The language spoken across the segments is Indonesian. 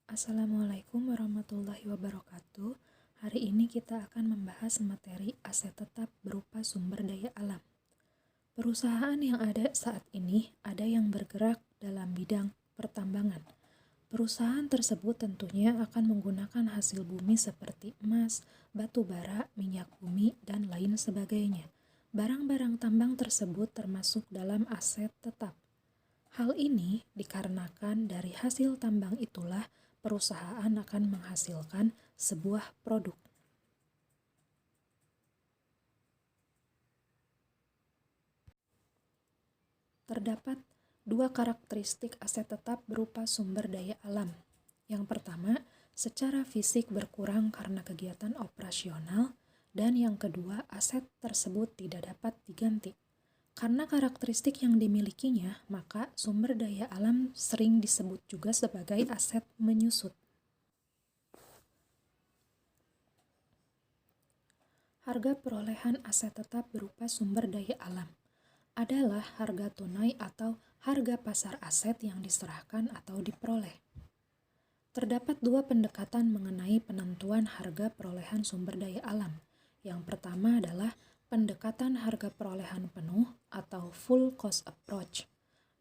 Assalamualaikum warahmatullahi wabarakatuh. Hari ini kita akan membahas materi aset tetap berupa sumber daya alam. Perusahaan yang ada saat ini ada yang bergerak dalam bidang pertambangan. Perusahaan tersebut tentunya akan menggunakan hasil bumi seperti emas, batu bara, minyak bumi, dan lain sebagainya. Barang-barang tambang tersebut termasuk dalam aset tetap. Hal ini dikarenakan dari hasil tambang itulah perusahaan akan menghasilkan sebuah produk. Terdapat dua karakteristik aset tetap berupa sumber daya alam. Yang pertama, secara fisik berkurang karena kegiatan operasional, dan yang kedua, aset tersebut tidak dapat diganti. Karena karakteristik yang dimilikinya, maka sumber daya alam sering disebut juga sebagai aset menyusut. Harga perolehan aset tetap berupa sumber daya alam adalah harga tunai atau harga pasar aset yang diserahkan atau diperoleh. Terdapat dua pendekatan mengenai penentuan harga perolehan sumber daya alam. Yang pertama adalah pendekatan harga perolehan penuh atau full cost approach.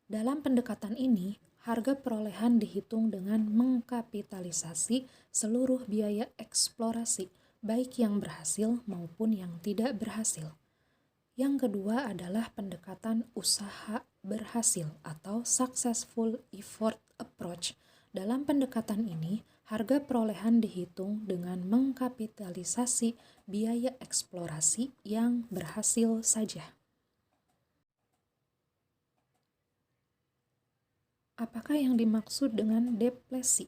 Dalam pendekatan ini, harga perolehan dihitung dengan mengkapitalisasi seluruh biaya eksplorasi, baik yang berhasil maupun yang tidak berhasil. Yang kedua adalah pendekatan usaha berhasil atau successful effort approach. Dalam pendekatan ini, harga perolehan dihitung dengan mengkapitalisasi biaya eksplorasi yang berhasil saja. Apakah yang dimaksud dengan depresi?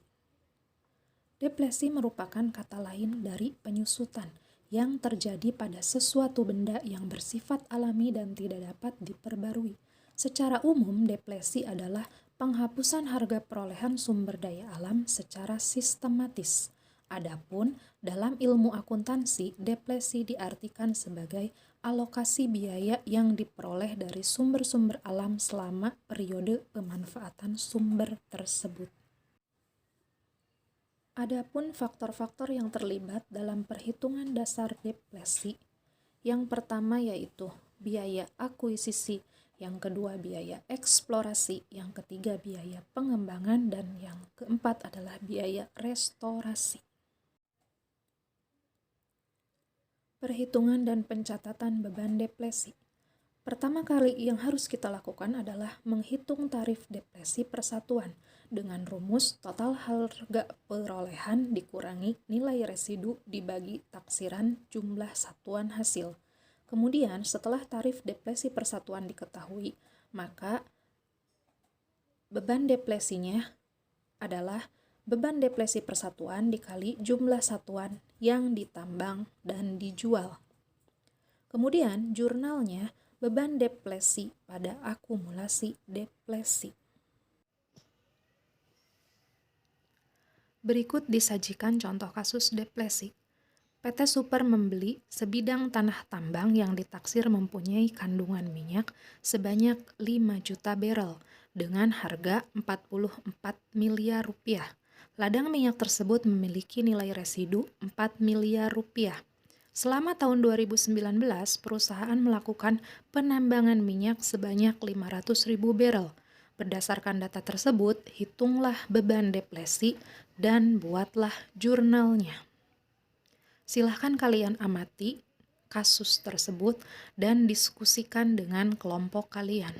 Depresi merupakan kata lain dari penyusutan yang terjadi pada sesuatu benda yang bersifat alami dan tidak dapat diperbarui. Secara umum, depresi adalah penghapusan harga perolehan sumber daya alam secara sistematis. Adapun dalam ilmu akuntansi, depresi diartikan sebagai alokasi biaya yang diperoleh dari sumber-sumber alam selama periode pemanfaatan sumber tersebut. Adapun faktor-faktor yang terlibat dalam perhitungan dasar depresi, yang pertama yaitu biaya akuisisi, yang kedua biaya eksplorasi, yang ketiga biaya pengembangan, dan yang keempat adalah biaya restorasi. Perhitungan dan pencatatan beban depresi. Pertama kali yang harus kita lakukan adalah menghitung tarif depresi persatuan dengan rumus total harga perolehan dikurangi nilai residu dibagi taksiran jumlah satuan hasil. Kemudian setelah tarif depresi persatuan diketahui, maka beban depresinya adalah beban depresi persatuan dikali jumlah satuan yang ditambang dan dijual. Kemudian jurnalnya beban depresi pada akumulasi depresi. Berikut disajikan contoh kasus depresi. PT Super membeli sebidang tanah tambang yang ditaksir mempunyai kandungan minyak sebanyak 5 juta barel dengan harga 44 miliar rupiah. Ladang minyak tersebut memiliki nilai residu 4 miliar rupiah. Selama tahun 2019, perusahaan melakukan penambangan minyak sebanyak 500.000 barel. Berdasarkan data tersebut, hitunglah beban depresi dan buatlah jurnalnya. Silahkan kalian amati kasus tersebut dan diskusikan dengan kelompok kalian.